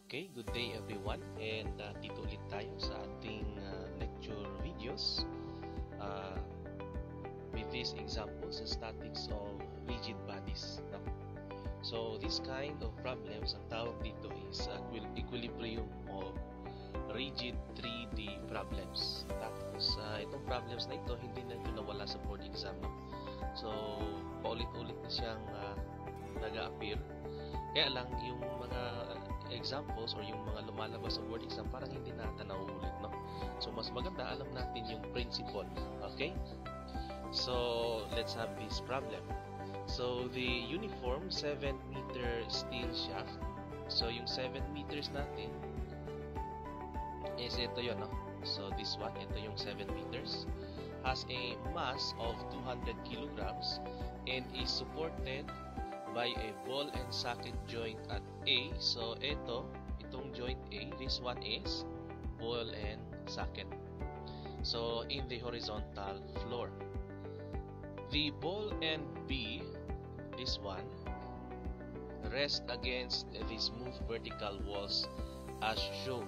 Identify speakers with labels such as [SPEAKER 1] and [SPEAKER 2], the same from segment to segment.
[SPEAKER 1] Okay, good day everyone, and dito ulit tayo sa ating lecture videos uh, with these examples and statics of rigid bodies. No? So this kind of problems, ang tawag dito is equilibrium of rigid 3D problems. Tapos itong problems na ito, hindi na ito nawala sa board exam. No? So paulit-ulit na siyang nag-a-appear. Kaya lang yung mga examples or yung mga lumalabas sa board exam parang hindi natin nauulit, no? So mas maganda alam natin yung principle. Okay? So let's have this problem. So the uniform 7-meter steel shaft. So yung 7 meters natin is ito yun, no? So this one, ito yung 7 meters, has a mass of 200 kilograms and is supported by a ball and socket joint at A. So itong joint A, this one is ball and socket. So in the horizontal floor, the ball and B, this one, rest against the smooth vertical walls as shown.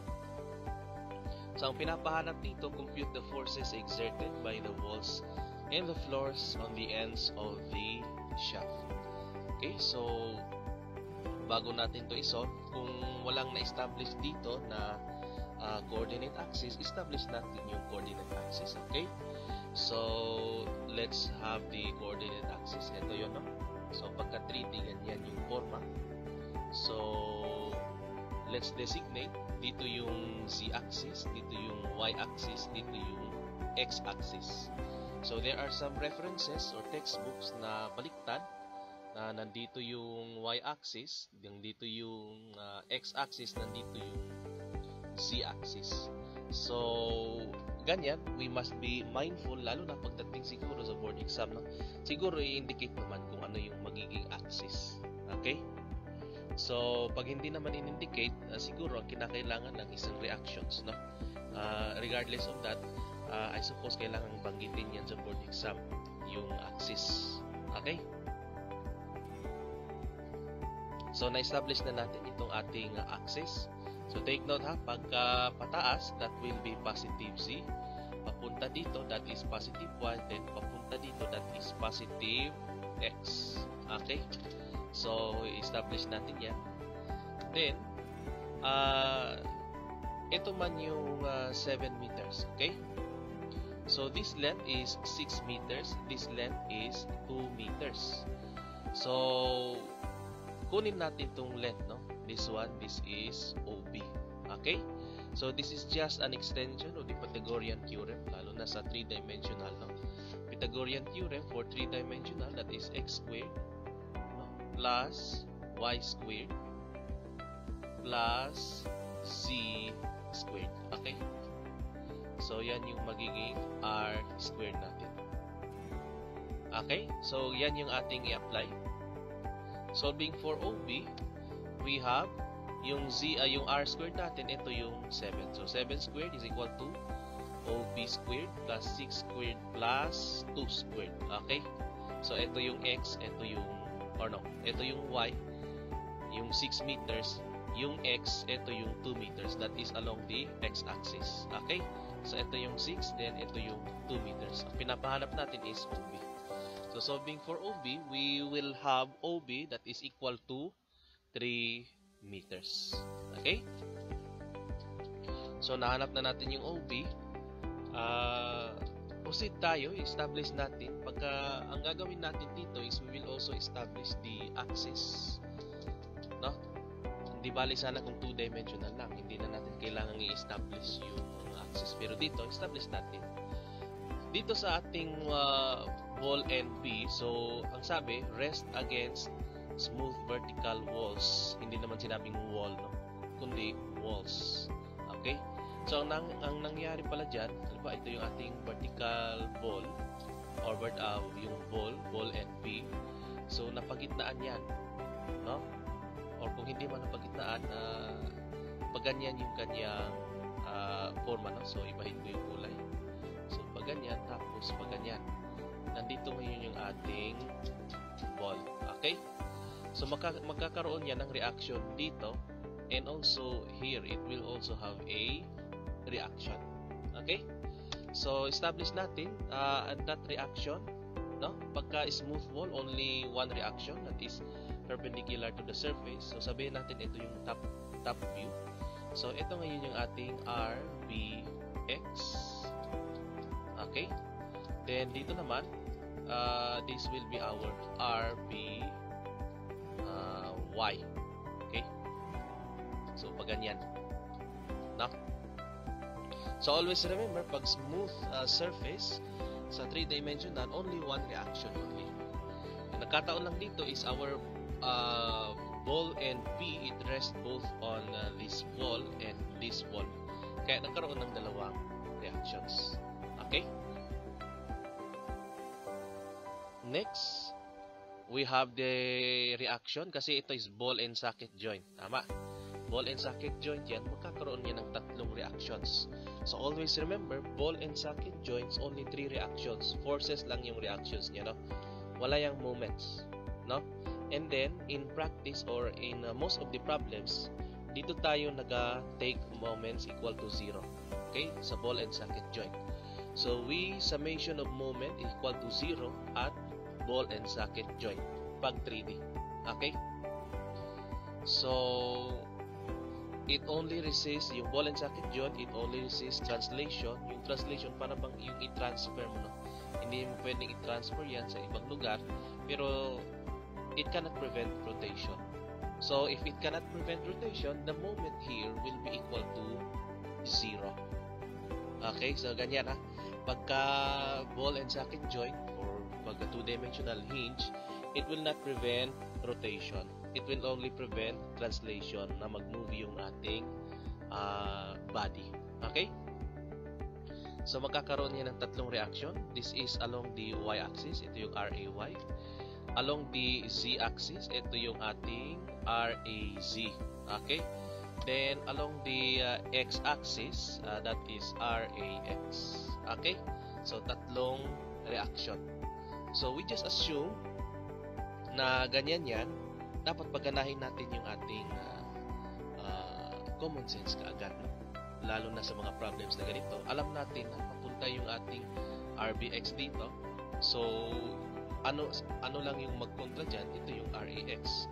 [SPEAKER 1] So ang pinapahanap dito, compute the forces exerted by the walls and the floors on the ends of the shaft. Okay, so bago natin to isolve, kung walang na-establish dito na coordinate axis, establish natin yung coordinate axis. Okay, so let's have the coordinate axis. Ito yun, no? So pagka 3D, ganyan yung forma. So let's designate dito yung z-axis, dito yung y-axis, dito yung x-axis. So there are some references or textbooks na baliktad. Nandito yung y-axis, nandito yung x-axis, nandito yung z-axis. So, ganyan, we must be mindful, lalo na pagdating siguro sa board exam, no? Siguro i-indicate naman kung ano yung magiging axis. Okay? So, pag hindi naman in-indicate, siguro ang kinakailangan lang isang reactions, no? Regardless of that, I suppose kailangan banggitin yan sa board exam, yung axis. Okay? So, na-establish na natin itong ating axis. So, take note ha, pagka pataas, that will be positive z. Papunta dito, that is positive y. Then, papunta dito, that is positive x. Okay? So, establish natin yan. Then, ito man yung 7 meters. Okay? So, this length is 6 meters. This length is 2 meters. So, kunin natin itong length, no? This one, this is OB. Okay? So, this is just an extension of the Pythagorean theorem, lalo na sa 3-dimensional, no? Pythagorean theorem for 3-dimensional, that is x squared, no? Plus y squared plus z squared. Okay? So, yan yung magiging r squared natin. Okay? So, yan yung ating i-apply. Solving for OB, we have yung yung r squared natin, ito yung 7. So 7 squared is equal to OB squared plus 6 squared plus 2 squared. Okay? So ito yung x, ito yung ito yung y, yung 6 meters, yung x, ito yung 2 meters. That is along the x-axis. Okay? So ito yung 6, then ito yung 2 meters. Ang pinapahanap natin is OB. So, solving for OB, we will have OB that is equal to 3 meters. Okay? So, nahanap na natin yung OB. Proceed tayo, establish natin. Pagka, ang gagawin natin dito is we will also establish the axis. No? Hindi bali sana kung 2-dimensional lang. Hindi na natin kailangan i-establish yung axis. Pero dito, establish natin. Dito sa ating ball and B, so ang sabi, rest against smooth vertical walls. Hindi naman sinabing wall, no? Kundi walls. Okay? So ang nangyari pala dyan, diba, ito yung ating vertical ball or yung ball and B. So napagitnaan yan, no? Or kung hindi man napagitnaan, pag ganyan yung kanyang forma, no? So ibahin ko yung kulay. So pag ganyan, tapos pag ganyan. Nandito ngayon yung ating ball. Okay? So magkakaroon yan ng reaction dito and also here it will also have a reaction. Okay, so establish natin that reaction, no? Pagka smooth wall, only one reaction, that is perpendicular to the surface. So sabihin natin ito yung top view. So ito ngayon yung ating RBX. Okay, then dito naman this will be our RBY. Okay, so pag ganyan, no? So always remember, pag smooth surface sa 3-dimensional, only one reaction only. Ang nagkataon lang dito is our ball and P, it rests both on this wall and this wall. Kaya nagkaroon ng dalawang reactions. Okay? Next, we have the reaction kasi ito is ball and socket joint. Tama? Ball and socket joint yan, magkakaroon yan ng tatlong reactions. So always remember, ball and socket joints, only 3 reactions. Forces lang yung reactions niya, no? Wala yung moments, no? And then, in practice or in most of the problems, dito tayo take moments equal to 0. Okay? Sa ball and socket joint. So, summation of moment equal to 0 at ball and socket joint pag 3D. Okay? So, it only resists, yung ball and socket joint, it only resists translation. Yung translation, para bang yung i-transfer mo, no? Hindi mo pwedeng i-transfer yan sa ibang lugar, pero it cannot prevent rotation. So, if it cannot prevent rotation, the moment here will be equal to 0. Okay, so ganyan ha. Pagka ball and socket joint or pagka 2-dimensional hinge, it will not prevent rotation. It will only prevent translation na mag-move yung ating body. Okay? So magkakaroon yan ng tatlong reaction. This is along the y-axis. Ito yung RAY. Along the z-axis, ito yung ating RAZ. Okay? Then along the x-axis, that is RAX. Okay? So tatlong reaction. So we just assume na ganyan yan. Dapat paganahin natin yung ating common sense kaagad, no? Lalo na sa mga problems na ganito. Alam natin na papunta yung ating RBX dito. So, ano lang yung magkontra dyan? Ito yung RAX.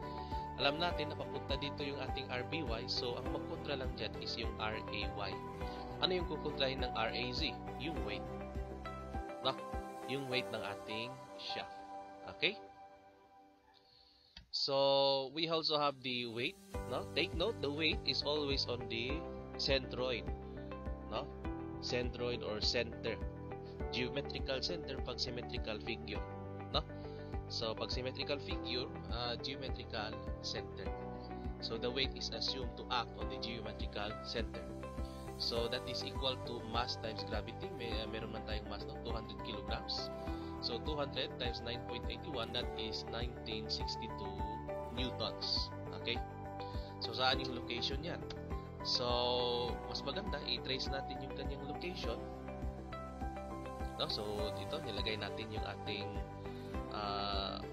[SPEAKER 1] Alam natin na papunta dito yung ating RBY. So, ang magkontra lang dyan is yung RAY. Ano yung kukontrahin ng RAZ? Yung weight. No? Yung weight ng ating shaft. Okay? So, we also have the weight, no? Take note, the weight is always on the centroid, no? Centroid or center. Geometrical center pag symmetrical figure, no? So, pag symmetrical figure, geometrical center. So, the weight is assumed to act on the geometrical center. So, that is equal to mass times gravity. Meron man tayong mass ng 200 kilograms. So 200 times 9.81, that is 1962 newtons. Okay? So saan yung location yan? So mas maganda, i-trace natin yung kanyang location. No? So dito, nilagay natin yung ating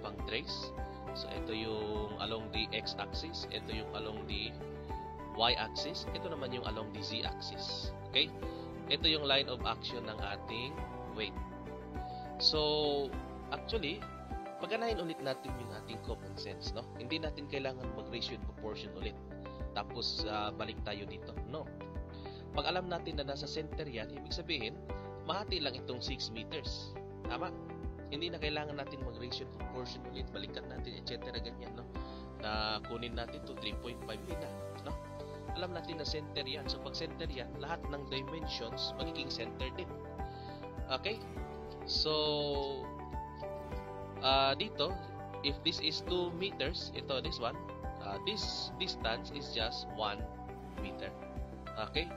[SPEAKER 1] pang-trace. So ito yung along the x-axis, ito yung along the y-axis, ito naman yung along the z-axis. Okay? Ito yung line of action ng ating weight. So, actually, paganahin ulit natin yung ating common sense, no? Hindi natin kailangan mag-ratio and proportion ulit. Tapos, balik tayo dito. No. Pag alam natin na nasa center yan, ibig sabihin, mahati lang itong 6 meters. Tama? Hindi na kailangan natin mag-ratio and proportion ulit. Balikan natin, etc. Ganyan, no? Na kunin natin to 3.5 na, no? Alam natin na center yan. So, pag center yan, lahat ng dimensions magiging center din. Okay? So, dito, if this is 2 meters, this one, this distance is just 1 meter. Okay?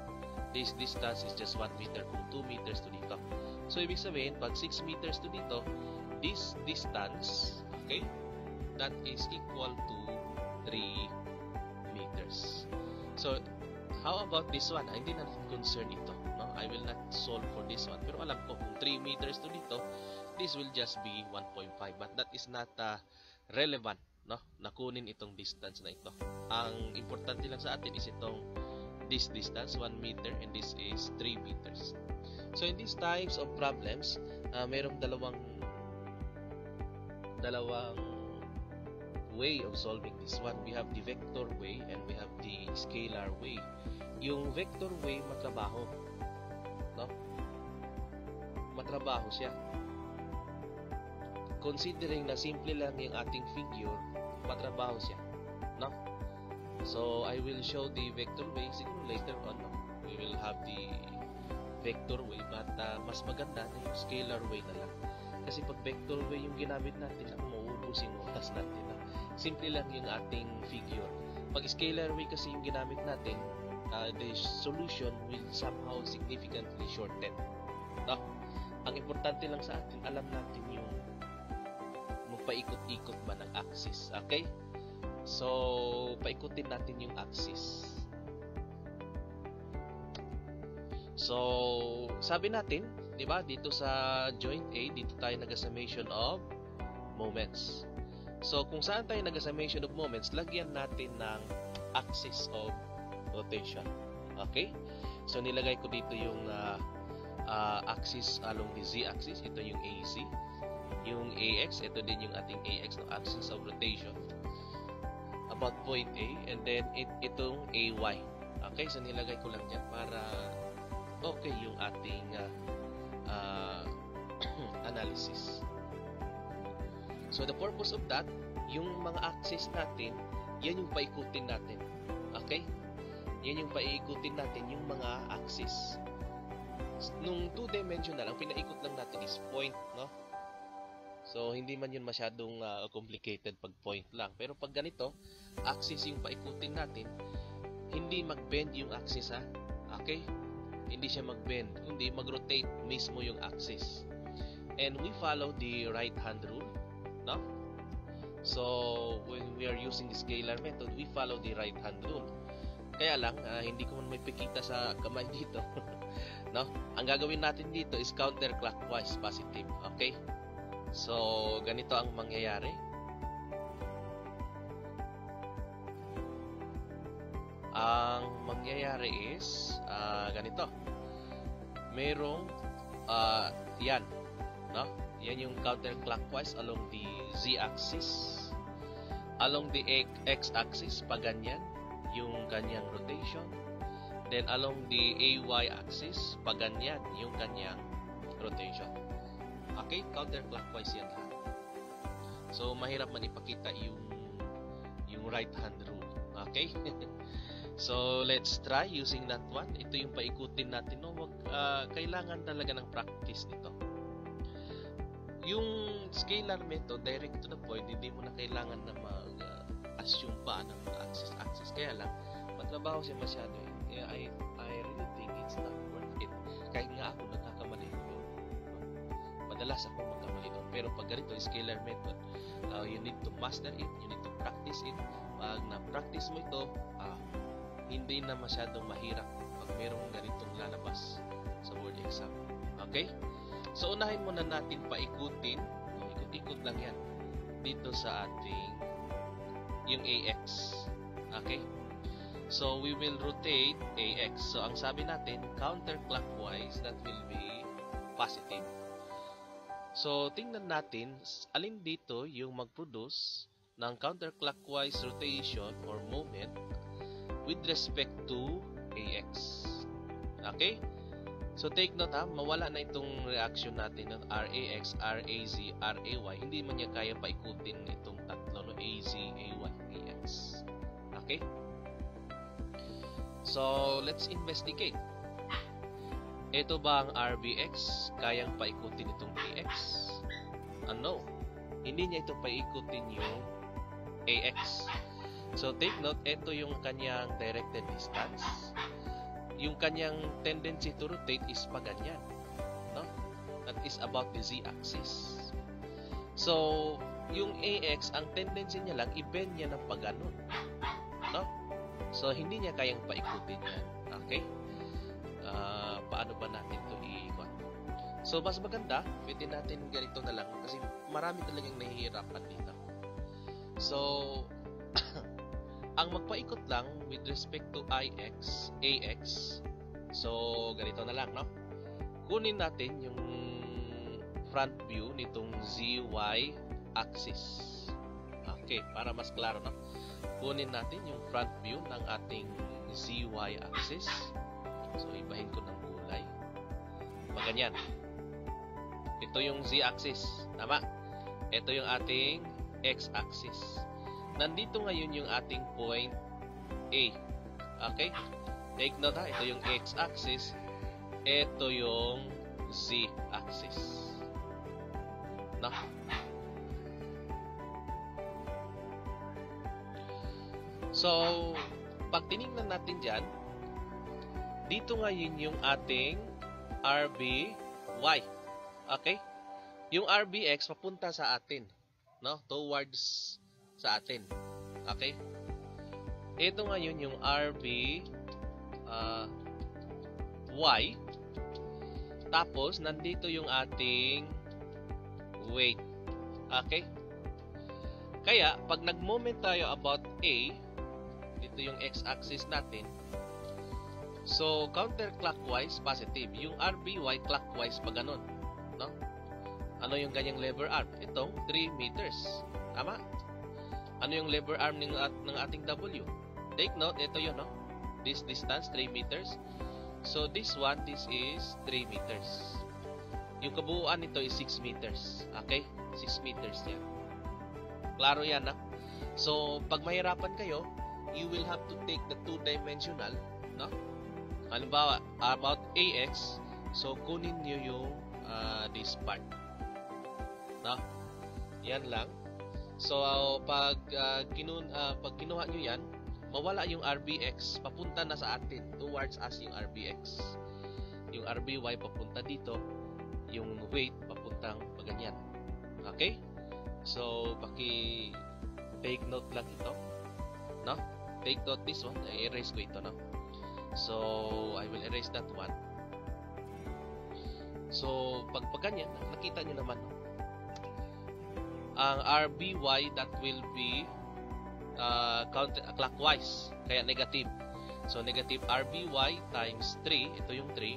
[SPEAKER 1] This distance is just 1 meter kung 2 meters to dito. So, ibig sabihin, pag 6 meters to dito, this distance, okay, that is equal to 3 meters. So, how about this one? Hindi natin concern ito. No? I will not solve for this one. Pero alam ko, kung 3 meters to dito, this will just be 1.5. But that is not relevant, no? Nakunin itong distance na ito. Ang importante lang sa atin is itong this distance, 1 meter, and this is 3 meters. So in these types of problems, mayroong dalawang way of solving this one. We have the vector way and we have the scalar way. Yung vector way matrabaho, no? Matrabaho siya. Considering na simple lang yung ating figure, matrabaho siya, no? So I will show the vector way siguro later on, no? We will have the vector way, but mas maganda na yung scalar way na lang. Kasi pag vector way yung ginamit natin, mauubos yung oras natin, no? Simple lang yung ating figure. Pag scalar way kasi yung ginamit natin, the solution will somehow significantly shorten, no? Ang importante lang sa atin, alam natin yung magpaikot-ikot ba ng axis. Okay? So, paikutin natin yung axis. So, sabi natin, di ba, dito sa joint A, dito tayo nag-summation of moments. So, kung saan tayo nag-summation of moments, lagyan natin ng axis of rotation. Okay? So, nilagay ko dito yung axis along the z-axis. Ito yung AC. Yung AX, ito din yung ating AX, no? Axis of rotation. About point A. And then, itong AY. Okay? So, nilagay ko lang dyan para okay yung ating analysis. So, the purpose of that, yung mga axis natin, yan yung paikutin natin. Okay? Yan yung paikutin natin, yung mga axis. Nung 2-dimensional, ang pinaikot lang natin is point, no? So, hindi man yun masyadong complicated pag point lang. Pero pag ganito, axis yung paikutin natin, hindi mag-bend yung axis, ha? Okay? Hindi siya mag-bend, kundi mag-rotate mismo yung axis. And we follow the right-hand rule, no? So, when we are using the scalar method, we follow the right-hand rule. Kaya lang, hindi ko man may pikita sa kamay dito. No? Ang gagawin natin dito is counterclockwise positive. Okay? So, ganito ang mangyayari. Ang mangyayari is ganito. Merong yan, no? Yan yung counterclockwise along the z-axis. Along the x-axis, pa ganyan yung kanyang rotation. Then along the AY axis, pa ganyan yung kanyang rotation. Okay, counterclockwise yan lahat. So mahirap man ipakita yung right hand rule. Okay? So let's try using that one. Ito yung paikutin natin, no? Kailangan talaga ng practice nito. Yung scalar method, direct to the point, hindi mo na kailangan na mag-assume pa ng axis. Kaya lang, matrabaho siya masyado. I really think it's not worth it. Kahit nga ako nagkakamali doon. Madalas ako magkamali doon. Pero pag ganito, scalar method, you need to master it, you need to practice it. Pag na-practice mo ito, hindi na masyadong mahirap pag merong ganitong lalabas sa board exam. Okay? So, unahin muna natin paikutin. Ikot-ikot lang yan. Dito sa ating yung AX. Okay? So, we will rotate AX. So, ang sabi natin, counterclockwise, that will be positive. So, tingnan natin, alin dito yung mag-produce ng counterclockwise rotation or moment with respect to AX. Okay? So, take note, mawala na itong reaction natin ng RAX, RAZ, RAY. Hindi man niya kaya paikutin itong tatlo, no? AZ, AY, AX. Okay? So, let's investigate. Ito ba ang RBX? Kayang paikutin itong AX? No. Hindi niya ito paikutin yung AX. So, take note, ito yung kanyang directed distance. Yung kanyang tendency to rotate is pa ganyan, no? That is about the z-axis. So, yung AX, ang tendency niya lang, i-bend niya ng pag-ganon, no? So, hindi niya kayang paikutin yan. Okay? Paano ba natin ito i-ikot? So, mas maganda, pwede natin ganito na lang kasi marami talagang nahihirapan dito. So, ang magpaikot lang with respect to AX, so ganito na lang, no? Kunin natin yung front view nitong ZY axis. Okay, para mas klaro, no? Kunin natin yung front view ng ating ZY axis. So, ibahin ko ng kulay. Maganyan. Ito yung Z axis. Tama? Ito yung ating X axis. Nandito ngayon yung ating point A. Okay? Take note ha. Ito yung X axis. Ito yung Z axis. No? So, pag tinignan natin dyan, dito ngayon yung ating RBY. Okay? Yung RBX papunta sa atin, no? Towards sa atin. Okay? Ito ngayon yung Y. Tapos nandito yung ating weight. Okay? Kaya pag nag-moment tayo about A, dito yung x-axis natin. So counterclockwise positive. Yung RBY clockwise pa ganun, no? Ano yung ganyang lever arm? Itong 3 meters. Tama? Ano yung lever arm ng ating W? Take note, ito yun, no? This distance, 3 meters. So, this is 3 meters. Yung kabuuan nito is 6 meters. Okay? 6 meters yan. Klaro yan, ha? So, pag mahirapan kayo, you will have to take the 2-dimensional, no? Halimbawa, about AX, so kunin nyo yung this part. No? Yan lang. So, pag kinuha nyo yan, mawala yung RBX, papunta na sa atin, towards us yung RBX. Yung RBY papunta dito, yung weight papuntang paganyan. Okay? So, take note lang ito. No? Take note this one. I-erase ko ito, no? So, I will erase that one. So, pag ganyan, nakita nyo naman, no? Ang RBY, that will be counterclockwise, kaya negative. So, negative RBY times 3, ito yung 3,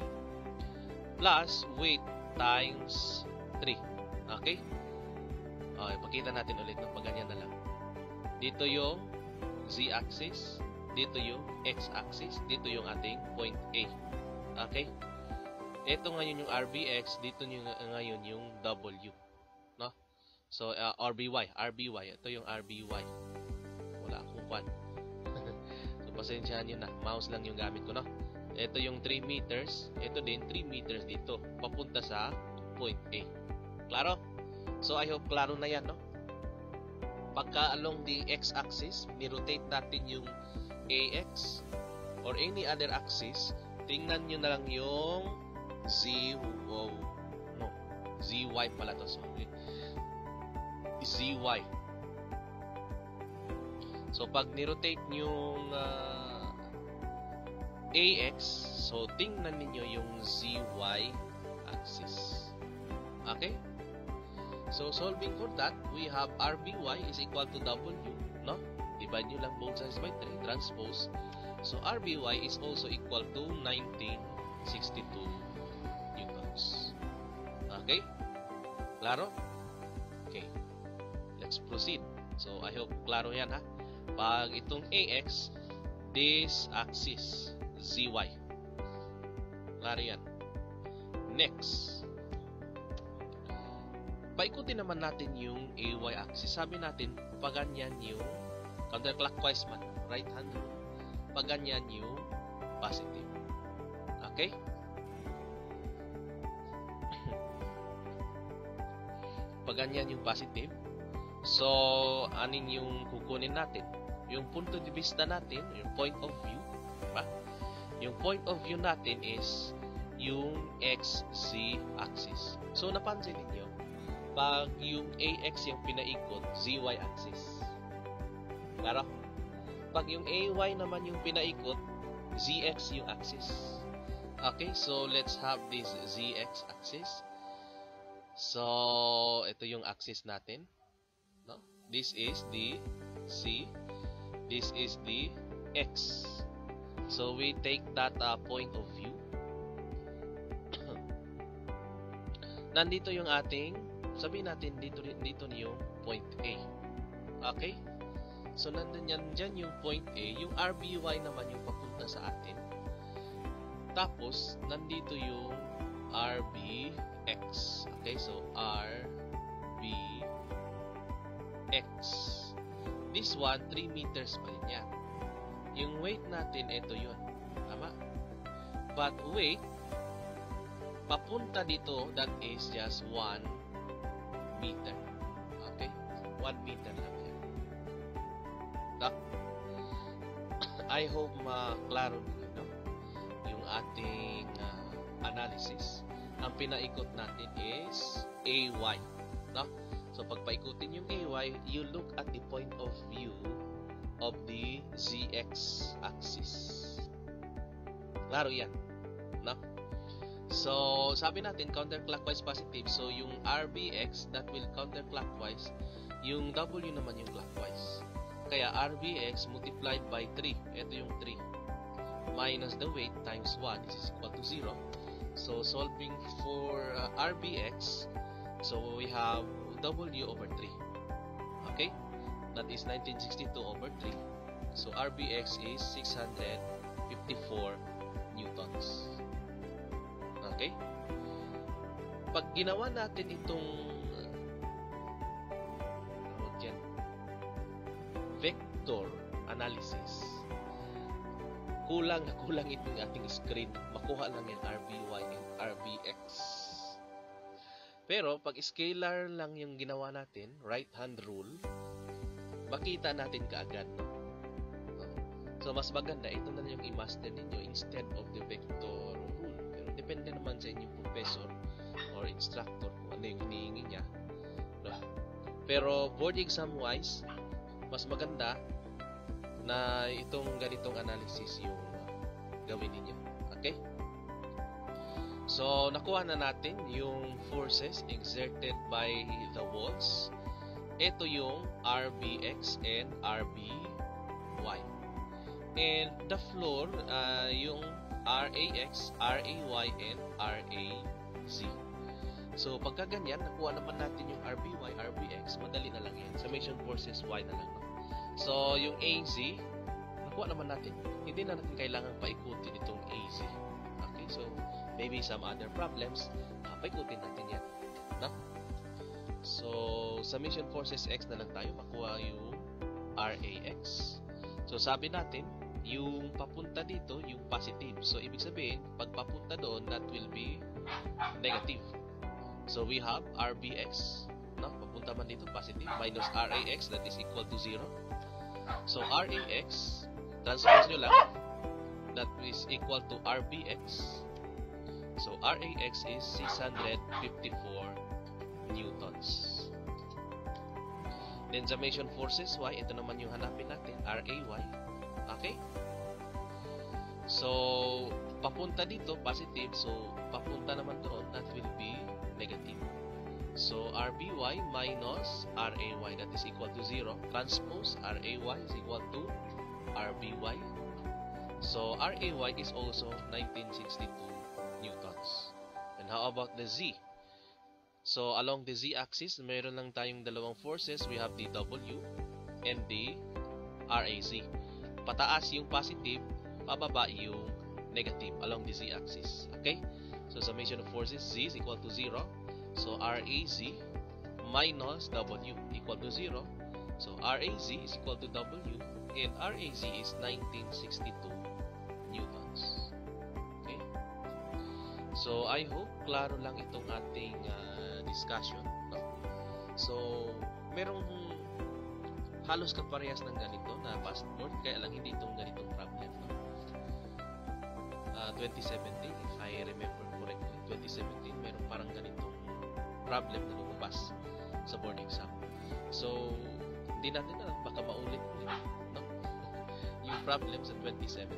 [SPEAKER 1] plus weight times 3. Okay? Okay, pakita natin ulit ng pagganyan na lang. Dito yung Z-axis, dito yung X-axis, dito yung ating point A. Okay? Ito ngayon yung RBX, dito ngayon yung W. No? So, RBY. Ito yung RBY. Wala akong kwan. So, pasensyahan nyo na. Mouse lang yung gamit ko, no? Ito yung 3 meters. Ito din, 3 meters dito. Papunta sa point A. Klaro? So, I hope klaro na yan, no? Pagka along the X-axis, ni-rotate natin yung AX or any other axis, tingnan nyo na lang yung ZY pala to. Sorry. ZY. So, pag ni-rotate yung AX, so tingnan niyo yung ZY axis. Okay? So, solving for that, we have RBY is equal to W, no? Divide nyo lang both sides by 3, transpose. So, RBY is also equal to 1962 newtons. Okay? Klaro? Okay. Let's proceed. So, I hope klaro yan, ha? Pag itong AX, this axis, ZY. Klaro yan. Next. Paikutin naman natin yung AY axis. Sabi natin, paganyan yung counterclockwise man, right hand rule. Paganyan yung positive. Okay? Paganyan yung positive. So, anin yung kukunin natin? Yung punto de vista natin, yung point of view, diba? Yung point of view natin is yung XZ axis. So, napansin niyo pag yung AX yung pinaikot, ZY axis. Klaro? Pag yung AY naman yung pinaikot, ZX yung axis. Okay, so let's have this ZX axis. So, ito yung axis natin. No? This is the C. This is the X. So we take that point of view. Nandito yung ating, sabihin natin dito yung point A. Okay? So nandun dyan yung point A. Yung RBY naman yung papunta sa atin. Tapos, nandito yung RBX. Okay? So, RBX. This one, 3 meters pa rin yan. Yung weight natin, ito yun. Tama? But weight, papunta dito, that is just 1 meter. Okay? 1 meter lang yan. I hope klaro nyo, no? Yung ating analysis. Ang pinaikot natin is AY. No? So, pag paikutin yung AY, you look at the point of view of the ZX axis. Klaro yan. No? So, sabi natin, counterclockwise positive. So, yung RBX, that will counterclockwise. Yung W naman yung clockwise. Kaya, RBX multiplied by 3. Ito yung 3. Minus the weight times 1. This is equal to 0. So, solving for RBX, so we have W over 3. Okay? That is 1962 over 3. So, RBX is 654 newtons. Okay? Pag ginawa natin itong vector analysis, kulang itong ating screen. Makuha lang yung RBY and RBX. Pero, pag scalar lang yung ginawa natin, right-hand rule, makita natin kaagad. So, mas maganda, ito na yung i-master ninyo instead of the vector rule. Pero, depende naman sa inyong professor or instructor kung ano yung hinihingi niya. Pero, board exam-wise, mas maganda na itong ganitong analysis yung gawin ninyo. Okay? So, nakuha na natin yung forces exerted by the walls. Ito yung RBX and RBY. And the floor, yung RAX, RAY, and RAZ. So, pagka ganyan, nakuha naman natin yung RBY, RBX, madali na lang yan. Summation forces Y na lang. No? So, yung AZ, nakuha naman natin. Hindi na natin kailangan paikutin itong AZ. Okay, so, maybe some other problems, paikutin natin yan. No? So, summation forces X na lang tayo, makuha yung RAX. So, sabi natin, yung papunta dito, yung positive. So, ibig sabihin, pag papunta doon, that will be negative. So, we have RBX, no? Papunta man dito, positive, minus RAX, that is equal to 0. So, RAX, transpose nyo lang, that is equal to RBX. So, RAX is 654 newtons. Then, summation forces Y, ito naman yung hanapin natin, RAY. Okay? So, papunta dito, positive. So, papunta naman doon, that will be negative. So, RBY minus RAY, that is equal to 0. Transpose, RAY is equal to RBY. So, RAY is also 1962 newtons. And how about the Z? So, along the Z-axis, mayroon lang tayong dalawang forces. We have the W and the RAZ. Pataas yung positive, pababa yung negative along the Z-axis. Okay? So, summation of forces, Z is equal to 0. So, RAZ minus W equal to 0. So, RAZ is equal to W and RAZ is 1962 newtons. Okay? So, I hope klaro lang itong ating discussion. No? So, merong halos kaparehas ng ganito na passport, kaya lang hindi itong ganitong problem. No? 2017, if I remember correctly, 2017, meron parang ganitong problem na lumabas sa board exam. So, hindi natin alam, baka maulit-ulit, no? Yung problem sa 2017.